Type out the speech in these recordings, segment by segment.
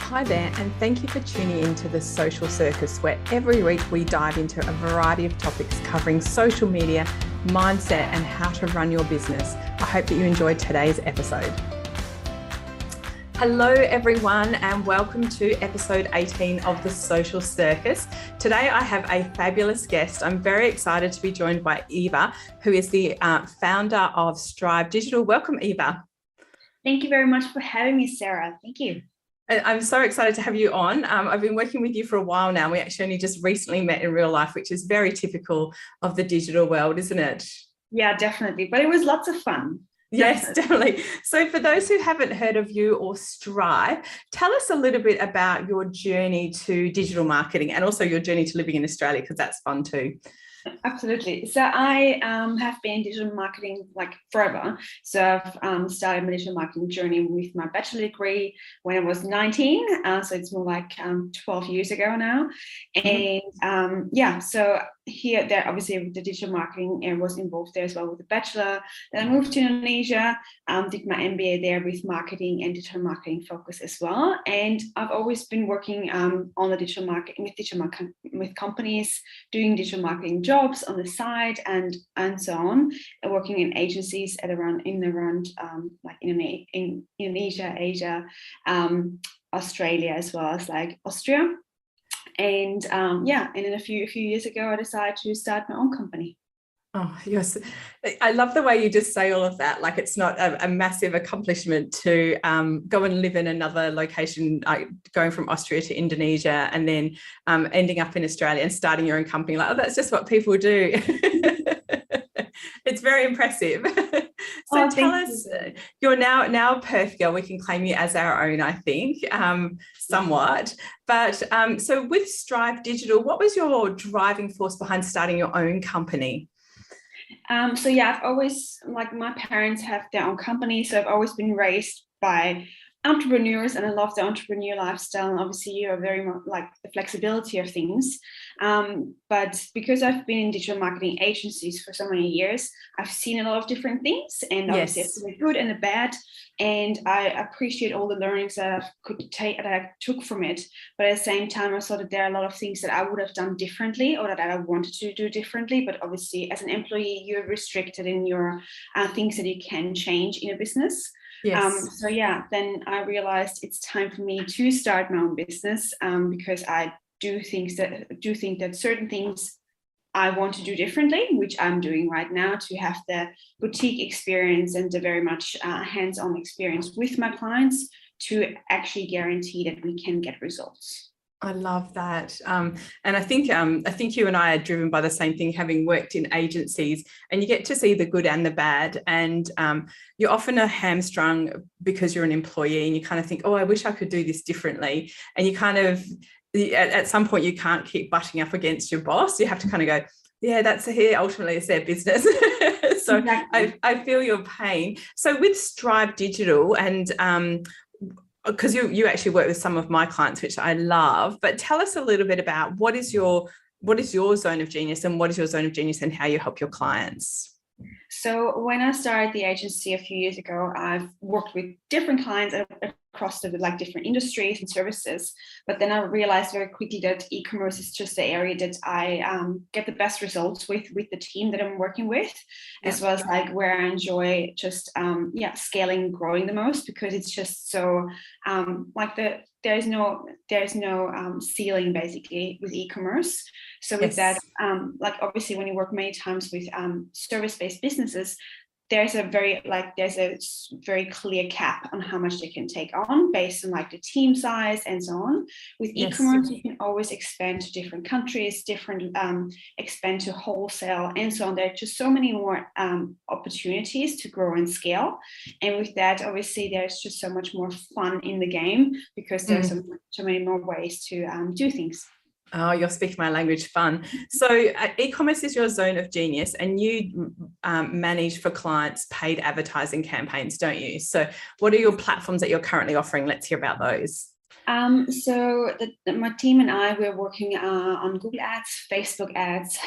Hi there, and thank you for tuning in to the Social Circus, where every week we dive into a variety of topics covering social media, mindset, and how to run your business. I hope that you enjoyed today's episode. Hello, everyone, and welcome to episode 18 of the Social Circus. Today, I have a fabulous guest. I'm very excited to be joined by Eva, who is the founder of Strive Digital. Welcome, Eva. Thank you very much for having me, Sarah. Thank you. I'm so excited to have you on. I've been working with you for a while now. We actually only just recently met in real life, which is very typical of the digital world, isn't it? Yeah, definitely. But it was lots of fun. Yes, definitely. So for those who haven't heard of you or Strive, tell us a little bit about your journey to digital marketing and also your journey to living in Australia, because that's fun too. Absolutely. So I have been in digital marketing like forever. So I've started my digital marketing journey with my bachelor degree when I was 19. So it's more like 12 years ago now. And so there obviously with the digital marketing I was involved there as well with the bachelor. Then I moved to Indonesia, did my MBA there with marketing and digital marketing focus as well. And I've always been working on the digital marketing with companies, doing digital marketing jobs on the side and so on, and working in agencies in Indonesia, Asia, Australia, as well as like Austria. And and then a few years ago, I decided to start my own company. Oh, yes. I love the way you just say all of that. Like it's not a massive accomplishment to go and live in another location, going from Austria to Indonesia and then ending up in Australia and starting your own company. Like, oh, that's just what people do. It's very impressive. So tell us, you're now a Perth girl. We can claim you as our own, I think, somewhat. But so with Strive Digital, what was your driving force behind starting your own company? I've always, like, my parents have their own company, so I've always been raised by entrepreneurs, and I love the entrepreneur lifestyle. And obviously, you are very much like the flexibility of things. But because I've been in digital marketing agencies for so many years, I've seen a lot of different things, and obviously, it's the good and the bad. And I appreciate all the learnings that I took from it. But at the same time, I saw that there are a lot of things that I would have done differently, or that I wanted to do differently. But obviously, as an employee, you're restricted in your things that you can change in a business. Yes. Then I realized it's time for me to start my own business, because I do think that certain things I want to do differently, which I'm doing right now, to have the boutique experience and the very much hands-on experience with my clients to actually guarantee that we can get results. I love that. And I think you and I are driven by the same thing, having worked in agencies, and you get to see the good and the bad. And you're often a hamstrung because you're an employee and you kind of think, oh, I wish I could do this differently. And you kind of, at some point, you can't keep butting up against your boss. You have to kind of go, yeah, ultimately it's their business. So exactly. I feel your pain. So with Strive Digital, and because you actually work with some of my clients, which I love, but tell us a little bit about what is your zone of genius, and what is your zone of genius, and how you help your clients. So when I started the agency a few years ago, I've worked with different clients across different industries and services. But then I realized very quickly that e-commerce is just the area that I get the best results with the team that I'm working with, as well as like where I enjoy just scaling and growing the most, because it's just so there's no ceiling basically with e-commerce. So with that, obviously when you work many times with service-based businesses, there's a very clear cap on how much they can take on based on like the team size and so on. With e-commerce, you can always expand to different countries, expand to wholesale and so on. There are just so many more opportunities to grow and scale. And with that, obviously, there's just so much more fun in the game, because there's so many more ways to do things. Oh, you're speaking my language, fun. So e-commerce is your zone of genius, and you manage for clients paid advertising campaigns, don't you? So what are your platforms that you're currently offering? Let's hear about those. My team and I, we're working on Google Ads, Facebook ads,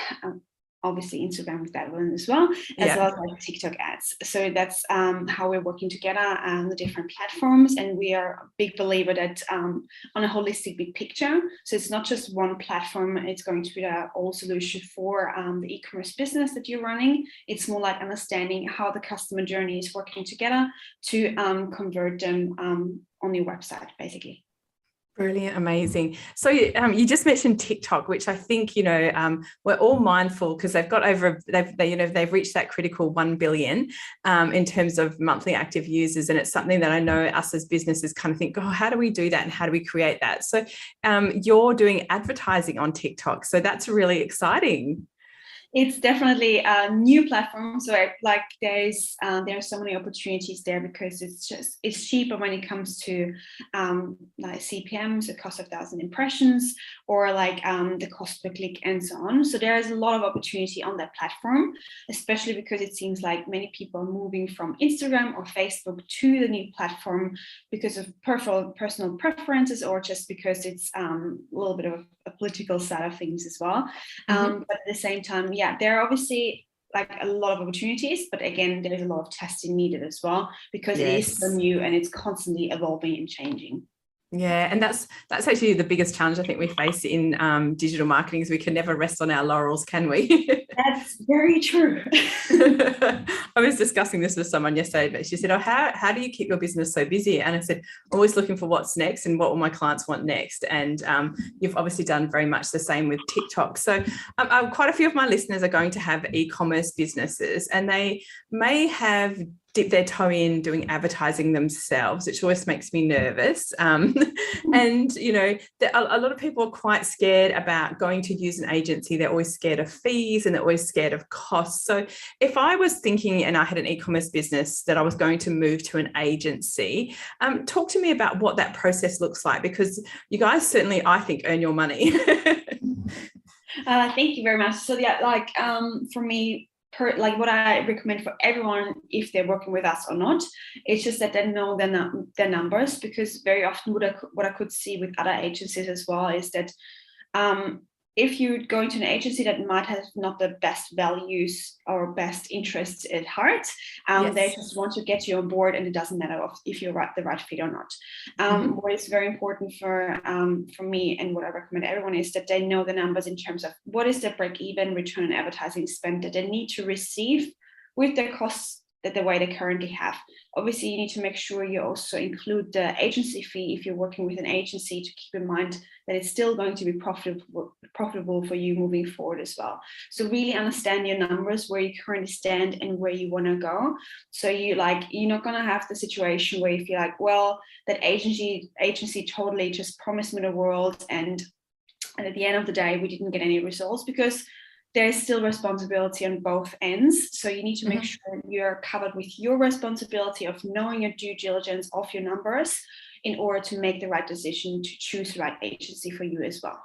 obviously Instagram with that one as well, as well as like TikTok ads. So that's how we're working together on the different platforms. And we are a big believer that on a holistic big picture. So it's not just one platform, it's going to be the whole solution for the e-commerce business that you're running. It's more like understanding how the customer journey is working together to convert them on your website, basically. Brilliant, amazing. So you just mentioned TikTok, which I think, you know, we're all mindful because they've got over, they've reached that critical 1 billion in terms of monthly active users. And it's something that I know us as businesses kind of think, oh, how do we do that? And how do we create that? So you're doing advertising on TikTok. So that's really exciting. It's definitely a new platform, so like there are so many opportunities there because it's cheaper when it comes to like CPMs, the cost of 1,000 impressions, or like the cost per click and so on. So there is a lot of opportunity on that platform, especially because it seems like many people are moving from Instagram or Facebook to the new platform because of personal preferences, or just because it's a little bit of a political side of things as well. But at the same time, there are obviously like a lot of opportunities, but again, there is a lot of testing needed as well because it is so new and it's constantly evolving and changing. Yeah, and that's actually the biggest challenge I think we face in digital marketing is we can never rest on our laurels, can we? That's very true. I was discussing this with someone yesterday, but she said, oh, how do you keep your business so busy? And I said, always looking for what's next and what will my clients want next. And you've obviously done very much the same with TikTok. So quite a few of my listeners are going to have e-commerce businesses, and they may have dip their toe in doing advertising themselves, which always makes me nervous. And, you know, a lot of people are quite scared about going to use an agency. They're always scared of fees and they're always scared of costs. So if I was thinking and I had an e-commerce business that I was going to move to an agency, talk to me about what that process looks like, because you guys certainly, I think, earn your money. Thank you very much. So like for me, like what I recommend for everyone, if they're working with us or not, it's just that they know their numbers, because very often what I could see with other agencies as well is that if you're going to an agency that might have not the best values or best interests at heart, they just want to get you on board, and it doesn't matter if you're the right fit or not. What is very important for me, and what I recommend everyone, is that they know the numbers in terms of what is the break-even return on advertising spend that they need to receive with their costs that the way they currently have. Obviously, you need to make sure you also include the agency fee if you're working with an agency, to keep in mind that it's still going to be profitable for you moving forward as well. So really understand your numbers, where you currently stand and where you want to go. So you're not going to have the situation where you feel like, well, that agency totally just promised me the world, and at the end of the day, we didn't get any results, because there is still responsibility on both ends. So you need to make sure you're covered with your responsibility of knowing your due diligence of your numbers in order to make the right decision to choose the right agency for you as well.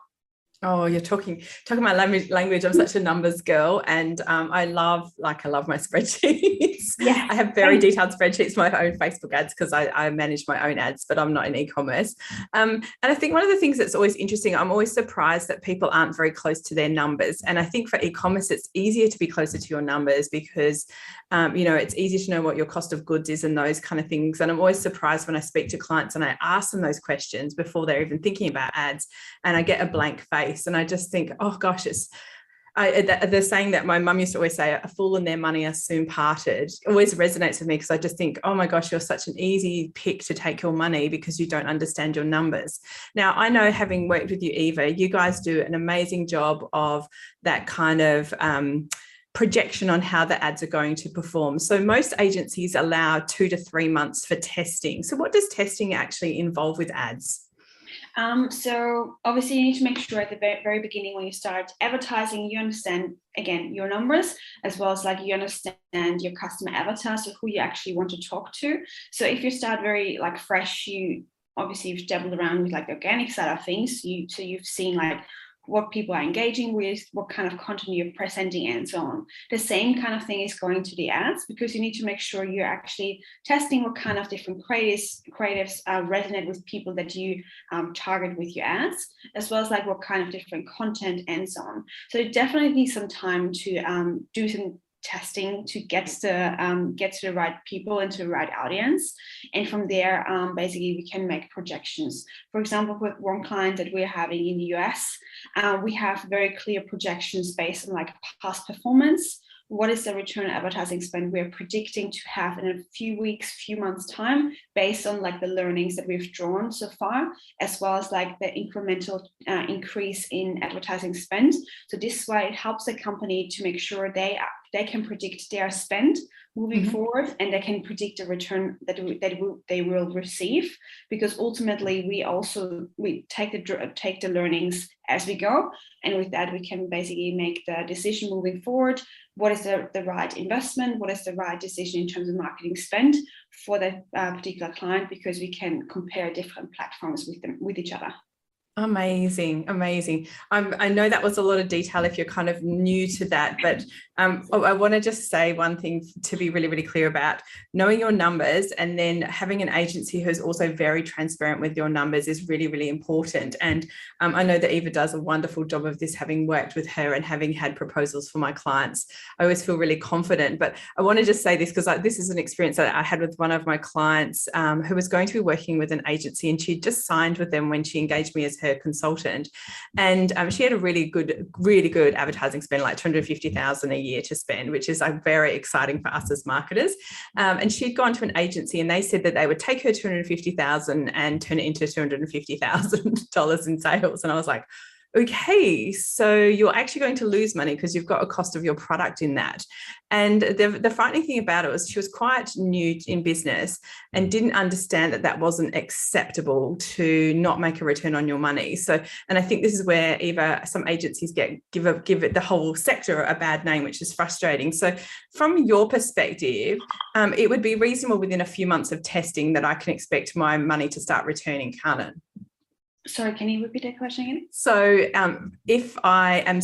Oh, you're talking my language. I'm such a numbers girl, and I love my spreadsheets. Yeah, I have very detailed spreadsheets for my own Facebook ads, because I manage my own ads, but I'm not in e-commerce. And I think one of the things that's always interesting, I'm always surprised that people aren't very close to their numbers. And I think for e-commerce, it's easier to be closer to your numbers because, you know, it's easy to know what your cost of goods is and those kind of things. And I'm always surprised when I speak to clients and I ask them those questions before they're even thinking about ads, and I get a blank face. And I just think, oh gosh, they're saying that my mum used to always say, a fool and their money are soon parted. It always resonates with me, because I just think, oh my gosh, you're such an easy pick to take your money because you don't understand your numbers. Now, I know, having worked with you, Eva, you guys do an amazing job of that kind of projection on how the ads are going to perform. So most agencies allow 2 to 3 months for testing. So what does testing actually involve with ads? So obviously you need to make sure at the very beginning, when you start advertising, you understand, again, your numbers, as well as like you understand your customer avatar, so who you actually want to talk to. So if you start very like fresh, you've dabbled around with like the organic side of things, so you've seen like what people are engaging with, what kind of content you're presenting, and so on. The same kind of thing is going to the ads, because you need to make sure you're actually testing what kind of different creatives resonate with people that you target with your ads, as well as like what kind of different content and so on. So it definitely needs some time to do some testing to get to the right people and to the right audience, and from there basically we can make projections. For example, with one client that we're having in the US, we have very clear projections based on like past performance. What is the return on advertising spend we're predicting to have in a few weeks, few months time, based on like the learnings that we've drawn so far, as well as like the incremental increase in advertising spend. So this is why it helps the company to make sure they can predict their spend moving forward, and they can predict the return that they will receive, because ultimately we take the learnings as we go, and with that we can basically make the decision moving forward. What is the right investment? What is the right decision in terms of marketing spend for that particular client? Because we can compare different platforms with each other. Amazing. I know that was a lot of detail if you're kind of new to that, but I want to just say one thing to be really, really clear about. Knowing your numbers and then having an agency who's also very transparent with your numbers is really, really important. And I know that Eva does a wonderful job of this, having worked with her and having had proposals for my clients. I always feel really confident, but I want to just say this because this is an experience that I had with one of my clients who was going to be working with an agency, and she just signed with them when she engaged me as her consultant, and she had a really good advertising spend, like 250,000 a year to spend, which is like very exciting for us as marketers. And she'd gone to an agency, and they said that they would take her 250,000 and turn it into $250,000 in sales. And I was like, okay, so you're actually going to lose money because you've got a cost of your product in that. And the frightening thing about it was she was quite new in business and didn't understand that that wasn't acceptable to not make a return on your money. So, and I think this is where Eva, some agencies give it the whole sector a bad name, which is frustrating. So from your perspective, it would be reasonable within a few months of testing that I can expect my money to start returning, can't it? Sorry, can you repeat that question again? So if I'm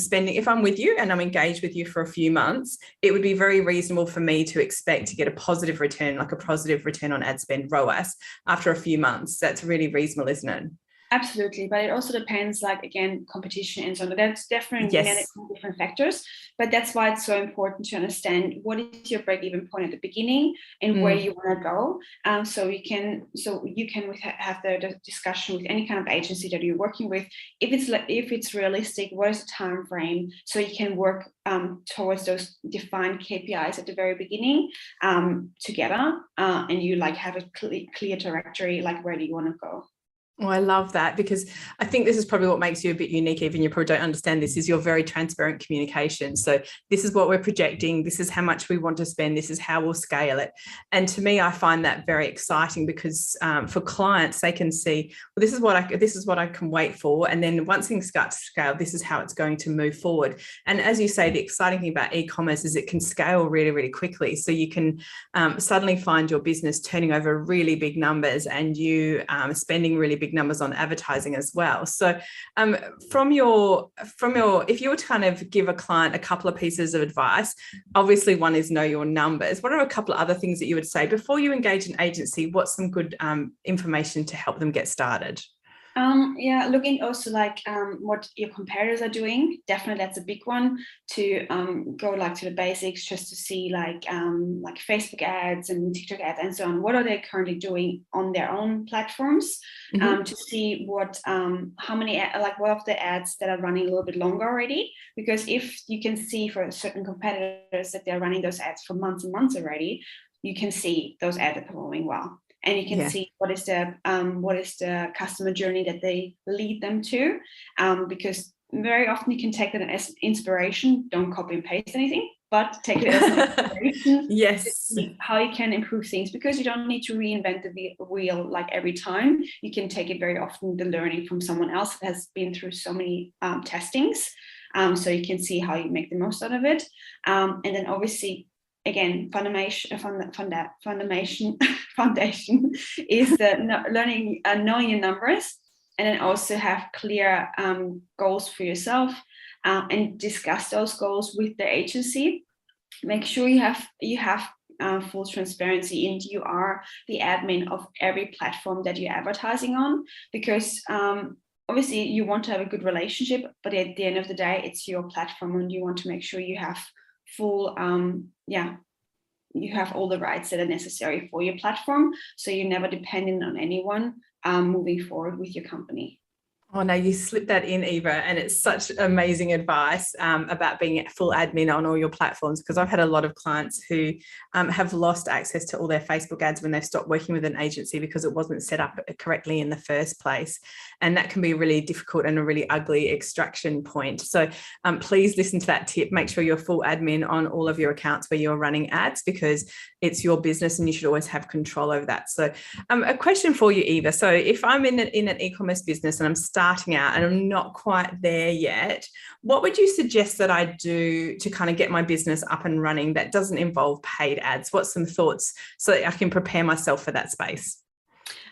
with you and I'm engaged with you for a few months, it would be very reasonable for me to expect to get a positive return, like a positive return on ad spend, ROAS, after a few months. That's really reasonable, isn't it? Absolutely, but it also depends, like, again, competition and so on. That's definitely many different factors, but that's why it's so important to understand what is your break-even point at the beginning and where you want to go. So you can have the discussion with any kind of agency that you're working with. If it's realistic, what is the time frame? So you can work towards those defined KPIs at the very beginning together, and you like have a clear trajectory, like where do you want to go. Oh, I love that, because I think this is probably what makes you a bit unique. Even you probably don't understand this, is your very transparent communication. So this is what we're projecting. This is how much we want to spend. This is how we'll scale it. And to me, I find that very exciting, because for clients, they can see, well, this is what I can wait for. And then once things start to scale, this is how it's going to move forward. And as you say, the exciting thing about e-commerce is it can scale really, really quickly. So you can suddenly find your business turning over really big numbers, and you spending really big numbers on advertising as well. So from your if you were to kind of give a client a couple of pieces of advice, obviously one is know your numbers. What are a couple of other things that you would say before you engage an agency? What's some good information to help them get started? Looking also like what your competitors are doing. Definitely, that's a big one, to go like to the basics, just to see like Facebook ads and TikTok ads and so on. What are they currently doing on their own platforms? To see what how many what of the ads that are running a little bit longer already. Because if you can see for certain competitors that they're running those ads for months and months already, you can see those ads are performing well. And you can see what is the customer journey that they lead them to, because very often you can take that as inspiration. Don't copy and paste anything, but take it as an inspiration. Yes, how you can improve things, because you don't need to reinvent the wheel like every time. You can take it very often, the learning from someone else that has been through so many testings, so you can see how you make the most out of it, and then obviously, again, foundation is the learning, knowing your numbers, and then also have clear goals for yourself, and discuss those goals with the agency. Make sure you have full transparency, and you are the admin of every platform that you're advertising on, because obviously you want to have a good relationship, but at the end of the day, it's your platform, and you want to make sure you have full you have all the rights that are necessary for your platform, so you're never dependent on anyone moving forward with your company. Oh no, you slipped that in, Eva, and it's such amazing advice about being full admin on all your platforms, because I've had a lot of clients who have lost access to all their Facebook ads when they've stopped working with an agency because it wasn't set up correctly in the first place. And that can be really difficult and a really ugly extraction point. So please listen to that tip. Make sure you're full admin on all of your accounts where you're running ads, because it's your business and you should always have control over that. So a question for you, Eva. So if I'm in an e-commerce business and I'm starting out and I'm not quite there yet, what would you suggest that I do to kind of get my business up and running that doesn't involve paid ads? What's some thoughts so that I can prepare myself for that space?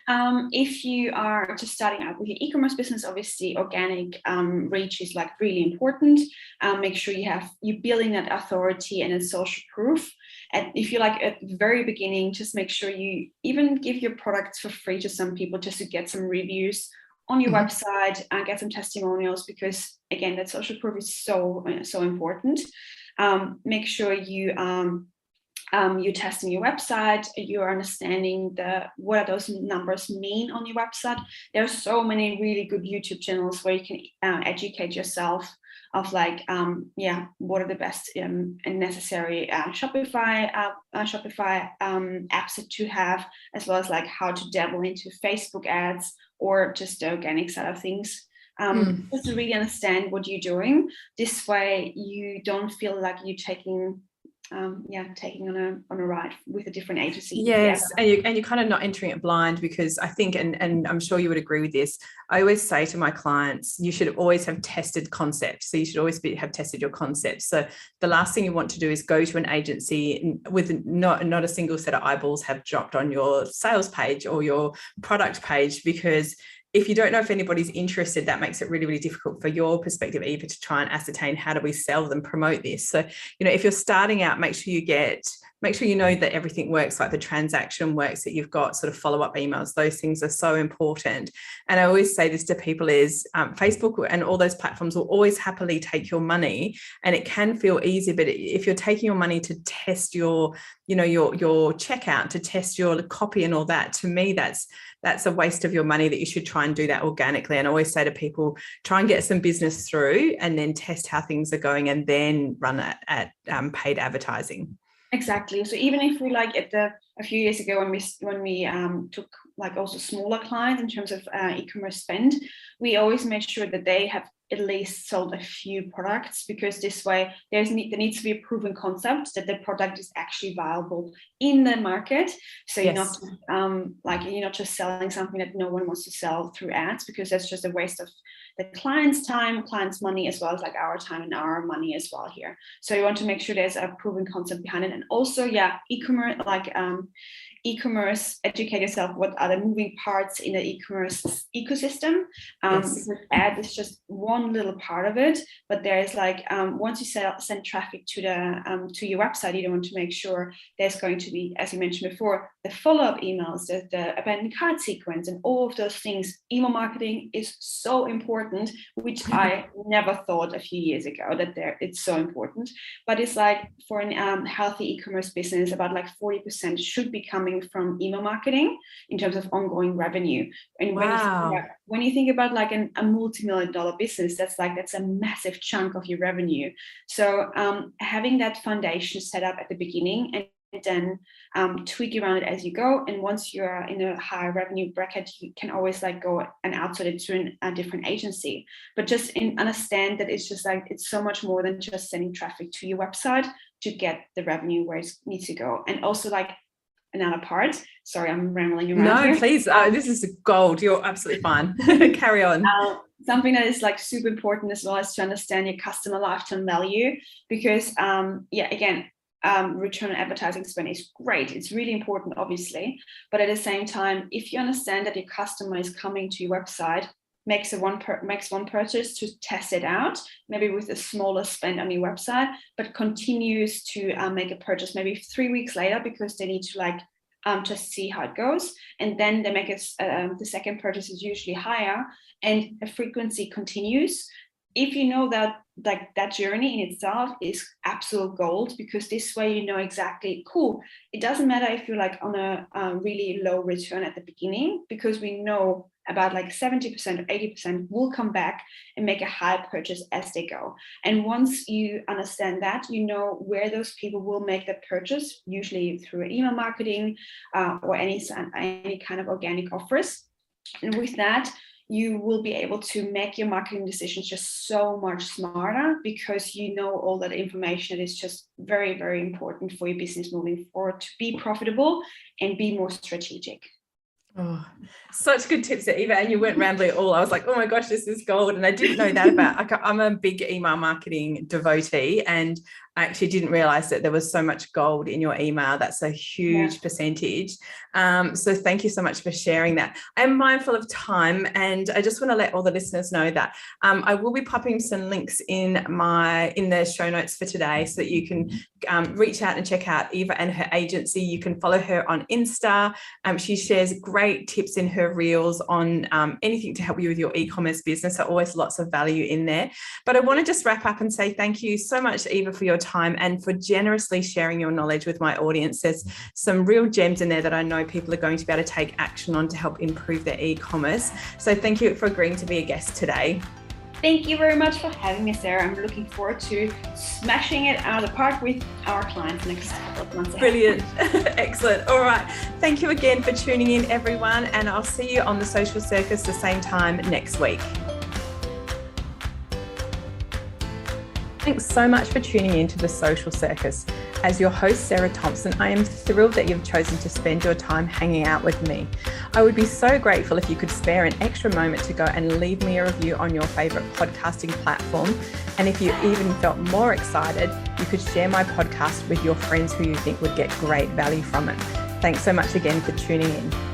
If you are just starting out with your e-commerce business, obviously organic reach is like really important. Make sure you're building that authority and a social proof. And if you're like at the very beginning, just make sure you even give your products for free to some people just to get some reviews on your website and get some testimonials, because again, that social proof is so important. Make sure you're testing your website, you're understanding what are those numbers mean on your website. There are so many really good YouTube channels where you can educate yourself of like, what are the best and necessary Shopify apps to have, as well as like how to dabble into Facebook ads or just the organic side of things. Just to really understand what you're doing. This way you don't feel like you're taking on a ride with a different agency. Yes, and you're kind of not entering it blind, because I think, and I'm sure you would agree with this, I always say to my clients, you should always have tested concepts. So you should always have tested your concepts. So the last thing you want to do is go to an agency with not a single set of eyeballs have dropped on your sales page or your product page, because if you don't know if anybody's interested, that makes it really, really difficult for your perspective, Eva, to try and ascertain how do we sell them, promote this. So, if you're starting out, make sure you know that everything works, like the transaction works, that you've got sort of follow-up emails. Those things are so important. And I always say this to people is Facebook and all those platforms will always happily take your money, and it can feel easy, but if you're taking your money to test your checkout, to test your copy and all that, to me, that's a waste of your money, that you should try and do that organically. And I always say to people, try and get some business through and then test how things are going and then run it at paid advertising. Exactly. So even if we like a few years ago when we took like also smaller clients in terms of e-commerce spend, we always made sure that they have at least sold a few products, because this way there needs to be a proven concept that the product is actually viable in the market. So you're not you're not just selling something that no one wants to sell through ads, because that's just a waste of the client's time, client's money, as well as like our time and our money as well here. So you want to make sure there's a proven concept behind it. And also, e-commerce, e-commerce, educate yourself what are the moving parts in the e-commerce ecosystem. Because ad is just one little part of it, but there's like once you send traffic to your website, you want to make sure there's going to be, as you mentioned before, the follow-up emails, the abandoned cart sequence, and all of those things. Email marketing is so important, which I never thought a few years ago that it's so important. But it's like for an healthy e-commerce business, about like 40% should be coming from email marketing in terms of ongoing revenue. And when you think about like a multi-million-dollar business, that's a massive chunk of your revenue. So having that foundation set up at the beginning and then tweak around it as you go. And once you're in a high revenue bracket, you can always like go and outsource it to a different agency. But just understand that it's just like, it's so much more than just sending traffic to your website to get the revenue where it needs to go. And also like another part, sorry, I'm rambling around here. Please, this is gold. You're absolutely fine. Carry on. Something that is like super important as well is to understand your customer lifetime value, because again, return on advertising spend is great. It's really important, obviously, but at the same time, if you understand that your customer is coming to your website makes one purchase to test it out, maybe with a smaller spend on your website, but continues to make a purchase maybe 3 weeks later because they need to just see how it goes, and then they make the second purchase is usually higher, and the frequency continues. If you know that that journey in itself is absolute gold, because this way you know exactly, cool, it doesn't matter if you're on a really low return at the beginning, because we know about 70% or 80% will come back and make a high purchase as they go. And once you understand that, you know where those people will make that purchase, usually through email marketing or any kind of organic offers. And with that, you will be able to make your marketing decisions just so much smarter, because you know all that information is just very, very important for your business moving forward to be profitable and be more strategic. Oh, such good tips there, Eva, and you weren't rambling at all. I was like, oh my gosh, this is gold. And I didn't know that about, I'm a big email marketing devotee, and I actually didn't realize that there was so much gold in your email. That's a huge percentage. So thank you so much for sharing that. I'm mindful of time, and I just want to let all the listeners know that I will be popping some links in the show notes for today, so that you can reach out and check out Eva and her agency. You can follow her on Insta. She shares great tips in her reels on anything to help you with your e-commerce business. So always lots of value in there. But I want to just wrap up and say thank you so much, Eva, for your time and for generously sharing your knowledge with my audience. There's some real gems in there that I know people are going to be able to take action on to help improve their e-commerce. So thank you for agreeing to be a guest today. Thank you very much for having me, Sarah. I'm looking forward to smashing it out of the park with our clients next couple of months ahead. Brilliant. Excellent. All right. Thank you again for tuning in, everyone. And I'll see you on the Social Circus the same time next week. Thanks so much for tuning in to the Social Circus. As your host, Sarah Thompson, I am thrilled that you've chosen to spend your time hanging out with me. I would be so grateful if you could spare an extra moment to go and leave me a review on your favourite podcasting platform. And if you even felt more excited, you could share my podcast with your friends who you think would get great value from it. Thanks so much again for tuning in.